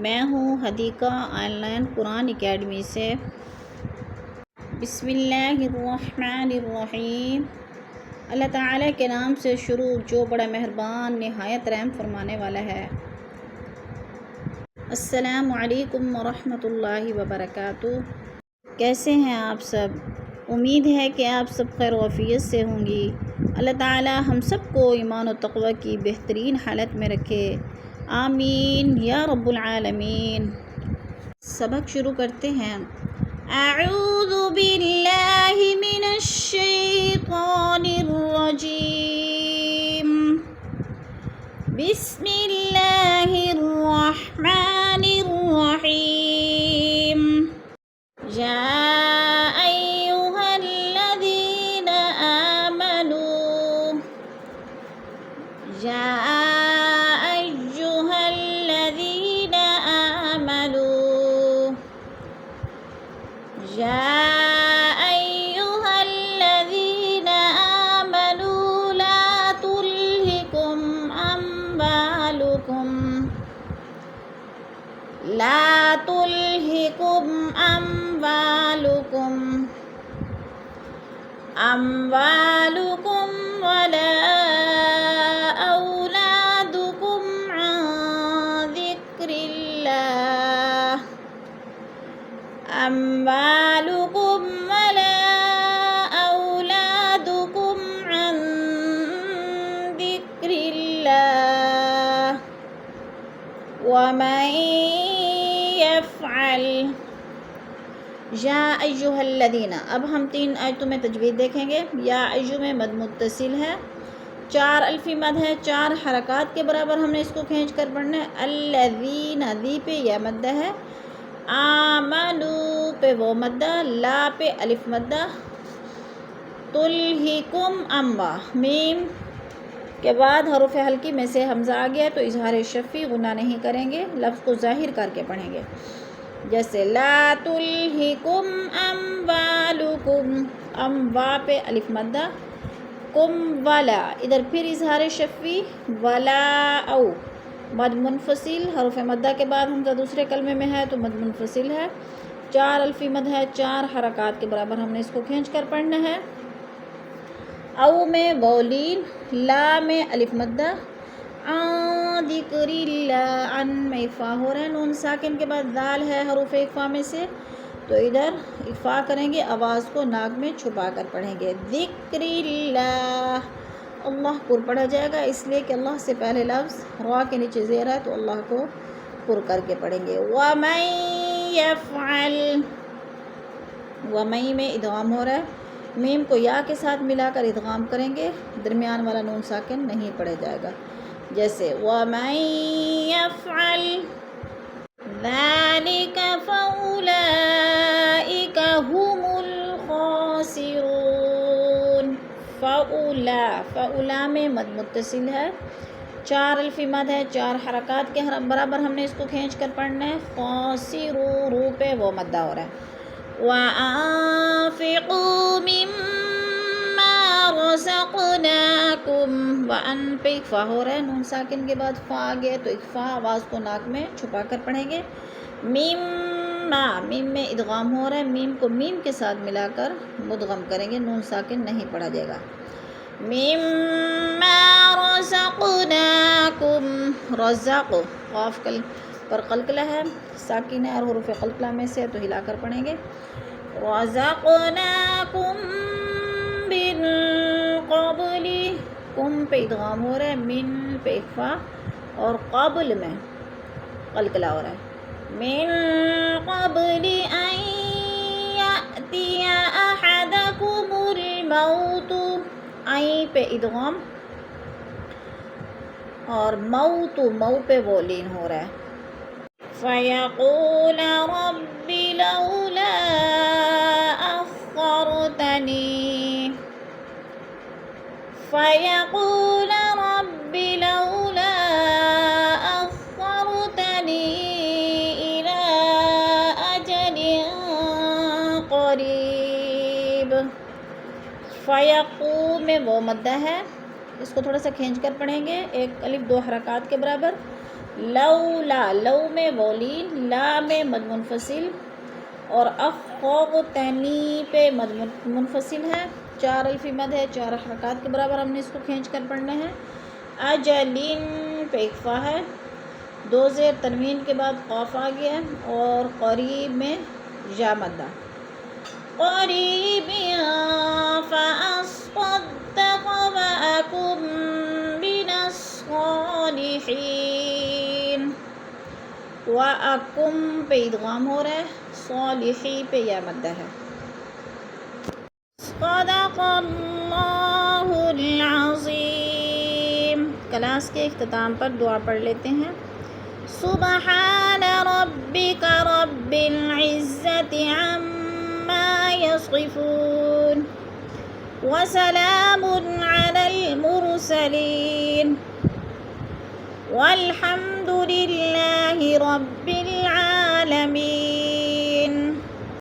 میں ہوں Hadiqa on line Quran academy سے۔ بسم اللہ الرحمن الرحیم۔ اللہ تعالیٰ کے نام سے شروع جو بڑا مہربان نہایت رحم فرمانے والا ہے۔ السلام علیکم ورحمۃ اللہ وبرکاتہ۔ کیسے ہیں آپ سب؟ امید ہے کہ آپ سب خیر و عافیت سے ہوں گی۔ اللہ تعالیٰ ہم سب کو ایمان و تقوی کی بہترین حالت میں رکھے، آمین یا رب العالمین۔ سبق شروع کرتے ہیں۔ اعوذ باللہ من الشیطان الرجیم، بسم اللہ الرحمن الرحیم۔ یا ایہا الذین آمنوا، یا ایہا الذین آمنوا، یا ایہا الذین آمنوا لا تلہکم اموالکم، لا تلہکم اموالکم ولا اولادکم عن ذکر اللہ، اموالکم ولا اولادکم عن ذکر اللہ ومن یفعل۔ یا ایہا الذین، اب ہم 3 آیتوں میں تجوید دیکھیں گے۔ یا ایہا میں مد متصل ہے، 4 الفی مد ہے، 4 حرکات کے برابر ہم نے اس کو کھینچ کر پڑھنا ہے۔ الذین، ذی پہ یا مدہ ہے، آمنو پہ وہ مدہ، لا پہ الف مدہ، تلہکم اموا، میم کے بعد حروف حلقی میں سے حمزہ آ گیا تو اظہار شفی غنہ نہیں کریں گے، لفظ کو ظاہر کر کے پڑھیں گے، جیسے لا تلہکم اموالکم، اموا پہ الف مدہ، کم ولا، ادھر پھر اظہار شفی، ولا او، مد منفصل، حروف مدہ کے بعد حمزہ دوسرے کلمے میں ہے تو مد منفصل ہے، 4 الفی مد ہے، 4 حرکات کے برابر ہم نے اس کو کھینچ کر پڑھنا ہے۔ او میں بولین، لا میں الف مدہ، عن ذکر اللہ، عن میں اخفا ہو رہا ہے، نون ساکن کے بعد دال ہے حروف اخفا میں سے تو ادھر اخفا کریں گے، آواز کو ناک میں چھپا کر پڑھیں گے۔ ذکر اللہ، اللہ پر پڑھا جائے گا اس لیے کہ اللہ سے پہلے لفظ را کے نیچے زیر ہے تو اللہ کو پر کر کے پڑھیں گے۔ وَمَن يَفْعَلْ، وَمَن میں ادغام ہو رہا ہے، میم کو یا کے ساتھ ملا کر ادغام کریں گے، درمیان والا نون ساکن نہیں پڑھا جائے گا، جیسے وَمَن يَفْعَلْ ذَلِكَ فَأُولَئِكَ هُمُ الْخَاسِرُونَ۔ فَأُولَا میں مد متصل ہے، 4 الفی مد ہے، 4 حرکات کے برابر ہم نے اس کو کھینچ کر پڑھنا ہے۔ خاسرو، رو پہ وہ مدہ ہو رہا ہے۔ وَأَنفِقُوا مِمَّا رَزَقْنَاكُمْ، وَأَن پہ اخفا ہو رہا ہے، نون ساکن کے بعد فا آ گیا تو اخفا، آواز کو ناک میں چھپا کر پڑھیں گے۔ مِمَّا، میم میں ادغام ہو رہا ہے، میم کو میم کے ساتھ ملا کر مدغم کریں گے، نون ساکن نہیں پڑھا جائے گا۔ مِمَّا رَزَقْنَاكُمْ، رزق، قاف پر قلقلہ ہے، ساکن ہے اور حروف قلقلہ میں سے تو ہلا کر پڑھیں گے۔ رَزَقْنَاكُمْ مِن قَبْلِ، کم پہ ادغام ہو رہا ہے، من پہ اخفا اور قبل میں قلقلہ ہو رہا ہے۔ من قبل ان یأتی احدکم الموت، عین پہ ادغام اور موت، مو پہ وہ لین ہو رہا ہے۔ فَيَقُولَ رَبِّ لَوْلَا أَخَّرْتَنِي، فَيَقُولَ رَبِّ لَوْلَا أَخَّرْتَنِي إِلَىٰ أَجَلٍ قَرِيبٍ۔ فَيَقُو میں وہ مدہ ہے، اس کو تھوڑا سا کھینچ کر پڑھیں گے، 1 الف 2 حرکات کے برابر۔ لولا، لو میں وولین، لا میں مد منفصل اور افقتنی پہ مد منفصل ہے، 4 الفی مد ہے، 4 حرکات کے برابر ہم نے اس کو کھینچ کر پڑھنا ہے۔ اجلن پہ اکفا ہے، 2 زیر تنوین کے بعد قاف آ گیا، اور قریب میں یا مدہ، قریب فاصدق واکن من الصالحین، واکن پہ ادغام ہو رہا ہے، صالحی پہ یا مدہ ہے۔ صدق اللہ العظیم۔ کلاس کے اختتام پر دعا پڑھ لیتے ہیں۔ سبحان ربک رب العزت عما یصفون وسلام علی المرسلین والحمد للہ رب العالمین۔